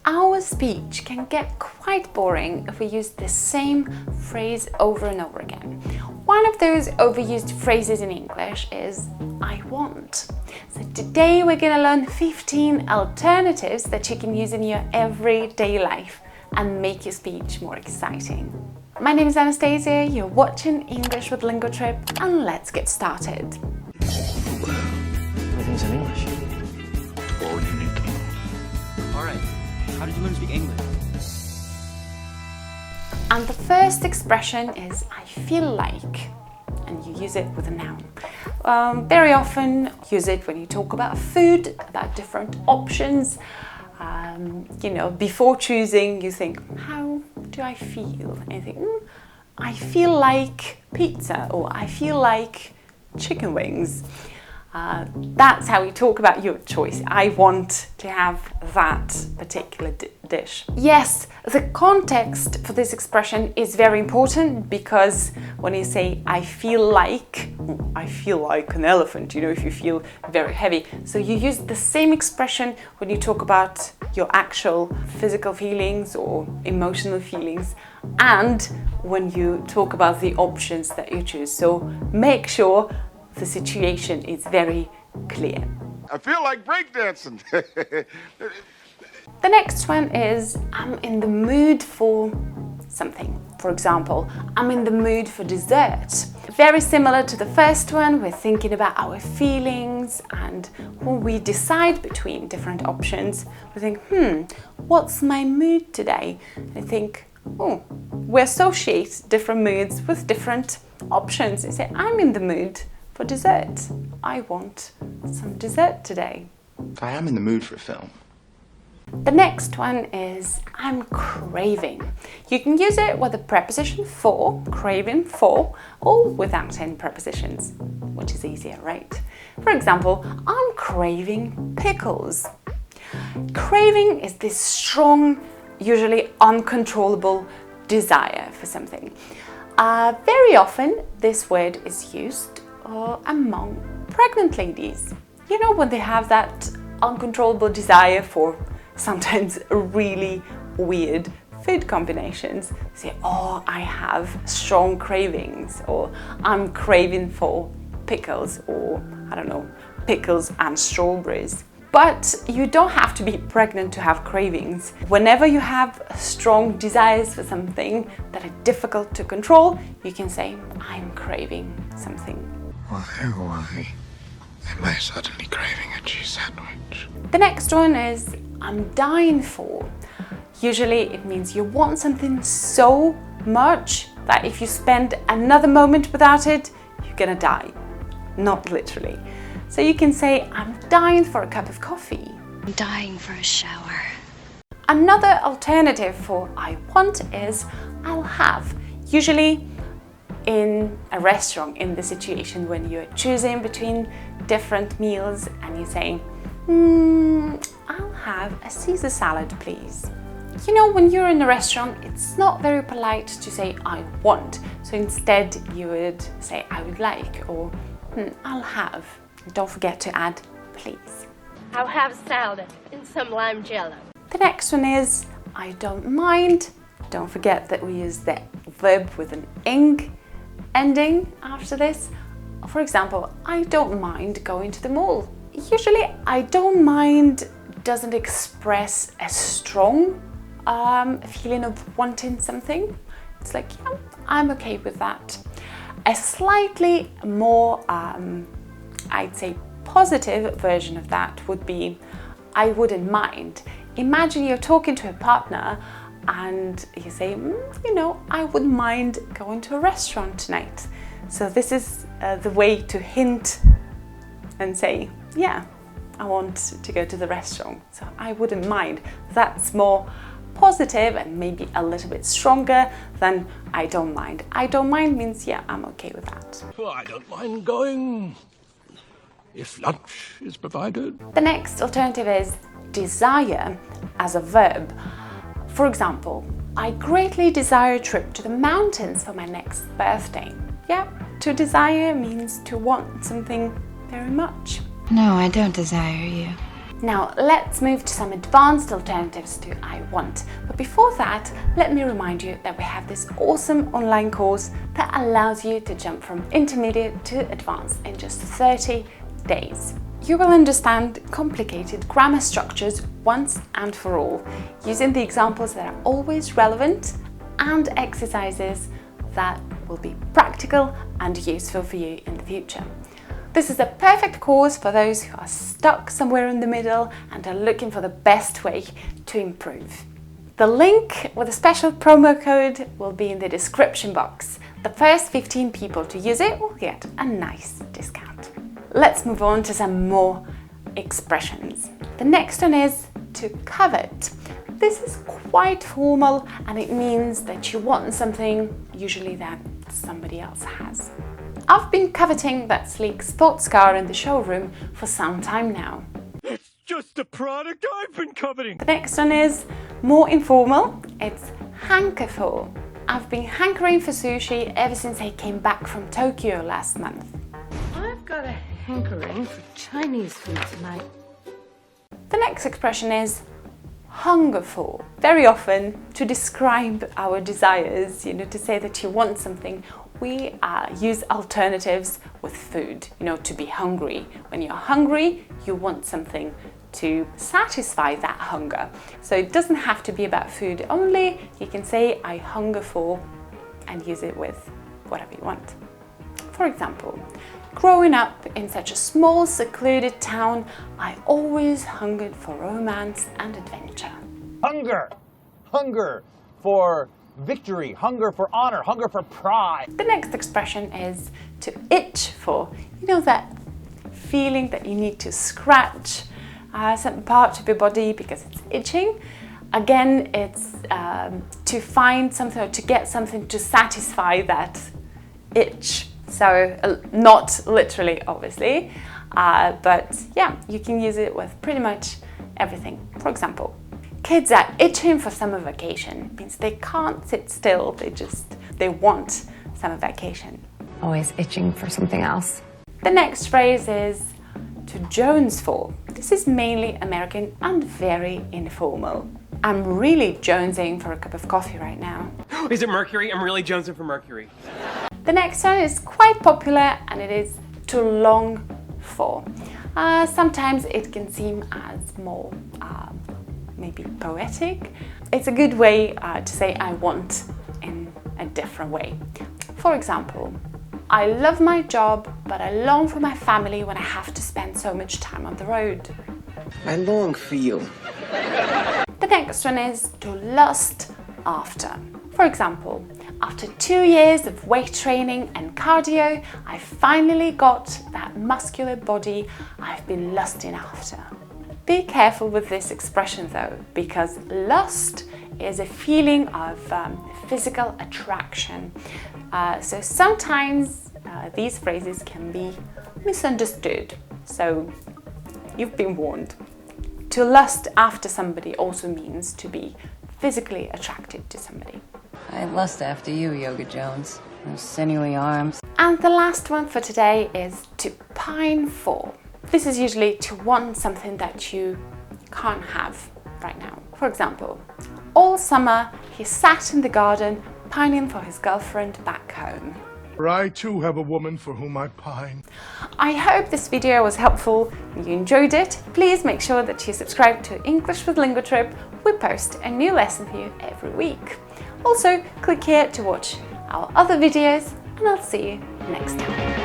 Our speech can get quite boring if we use the same phrase over and over again. One of those overused phrases in English is I want. So today we're going to learn 15 alternatives that you can use in your everyday life and make your speech more exciting. My name is Anastasia, you're watching English with LinguaTrip, and let's get started. Everything's in English. All you need to know. Alright, how did you learn to speak English? And the first expression is I feel like, and you use it with a noun. Very often use it when you talk about food, about different options. Before choosing, you think, how do I feel? And you think, I feel like pizza, or I feel like chicken wings. That's how you talk about your choice. I want to have that particular dish. Yes, the context for this expression is very important, because when you say I feel like an elephant, if you feel very heavy. So you use the same expression when you talk about your actual physical feelings or emotional feelings, and when you talk about the options that you choose. So make sure the situation is very clear. I feel like breakdancing. The next one is I'm in the mood for something. For example, I'm in the mood for dessert. Very similar to the first one, we're thinking about our feelings, and when we decide between different options, we think, what's my mood today? I think, we associate different moods with different options. You say, I'm in the mood for dessert. I want some dessert today. I am in the mood for a film. The next one is I'm craving. You can use it with the preposition for, craving for, or without any prepositions, which is easier, right? For example, I'm craving pickles. Craving is this strong, usually uncontrollable desire for something. Very often this word is used among pregnant ladies. When they have that uncontrollable desire for sometimes really weird food combinations. Say, I have strong cravings, or I'm craving for pickles, or pickles and strawberries. But you don't have to be pregnant to have cravings. Whenever you have strong desires for something that are difficult to control, you can say, I'm craving something. Why am I suddenly craving a cheese sandwich? The next one is I'm dying for. Usually it means you want something so much that if you spend another moment without it, you're gonna die. Not literally. So you can say, I'm dying for a cup of coffee. I'm dying for a shower. Another alternative for I want is I'll have. Usually in a restaurant, in the situation when you're choosing between different meals and you're saying, I'll have a Caesar salad, please. When you're in a restaurant, it's not very polite to say I want. So instead you would say I would like, or I'll have. Don't forget to add please. I'll have salad and some lime jello. The next one is I don't mind. Don't forget that we use the verb with an ing ending after this. For example, I don't mind going to the mall. Usually I don't mind doesn't express a strong feeling of wanting something. It's like, I'm okay with that. A slightly more, I'd say, positive version of that would be, I wouldn't mind. Imagine you're talking to a partner and you say, I wouldn't mind going to a restaurant tonight. So this is the way to hint and say, I want to go to the restaurant, so I wouldn't mind. That's more positive and maybe a little bit stronger than I don't mind. I don't mind means, I'm okay with that. I don't mind going if lunch is provided. The next alternative is desire as a verb. For example, I greatly desire a trip to the mountains for my next birthday. To desire means to want something very much. No, I don't desire you. Now let's move to some advanced alternatives to I want. But before that, let me remind you that we have this awesome online course that allows you to jump from intermediate to advanced in just 30 days. You will understand complicated grammar structures once and for all, using the examples that are always relevant and exercises that will be practical and useful for you in the future. This is a perfect course for those who are stuck somewhere in the middle and are looking for the best way to improve. The link with a special promo code will be in the description box. The first 15 people to use it will get a nice discount. Let's move on to some more expressions. The next one is to covet. This is quite formal and it means that you want something usually that somebody else has. I've been coveting that sleek sports car in the showroom for some time now. It's just a product I've been coveting. The next one is more informal. It's hanker for. I've been hankering for sushi ever since I came back from Tokyo last month. I've got a hankering for Chinese food tonight. The next expression is hunger for. Very often to describe our desires, to say that you want something, we use alternatives with food, to be hungry. When you're hungry, you want something to satisfy that hunger. So it doesn't have to be about food only. You can say I hunger for and use it with whatever you want. For example, growing up in such a small, secluded town, I always hungered for romance and adventure. Hunger! Hunger for victory, hunger for honor, hunger for pride. The next expression is to itch for. That feeling that you need to scratch some part of your body because it's itching. Again, it's to find something or to get something to satisfy that itch. So not literally, obviously, but yeah, you can use it with pretty much everything. For example, kids are itching for summer vacation. It means they can't sit still, they want summer vacation. Always itching for something else. The next phrase is to jones for. This is mainly American and very informal. I'm really jonesing for a cup of coffee right now. Is it Mercury? I'm really jonesing for Mercury. The next one is quite popular and it is to long for. Sometimes it can seem as more maybe poetic. It's a good way to say I want in a different way. For example, I love my job, but I long for my family when I have to spend so much time on the road. I long for you. The next one is to lust after. For example, after 2 years of weight training and cardio, I finally got that muscular body I've been lusting after. Be careful with this expression though, because lust is a feeling of physical attraction. So sometimes these phrases can be misunderstood. So you've been warned. To lust after somebody also means to be physically attracted to somebody. I lust after you, Yoga Jones. Those sinewy arms. And the last one for today is to pine for. This is usually to want something that you can't have right now. For example, all summer he sat in the garden pining for his girlfriend back home. For I too have a woman for whom I pine. I hope this video was helpful and you enjoyed it. Please make sure that you subscribe to English with LinguaTrip. We post a new lesson for you every week. Also, click here to watch our other videos and I'll see you next time.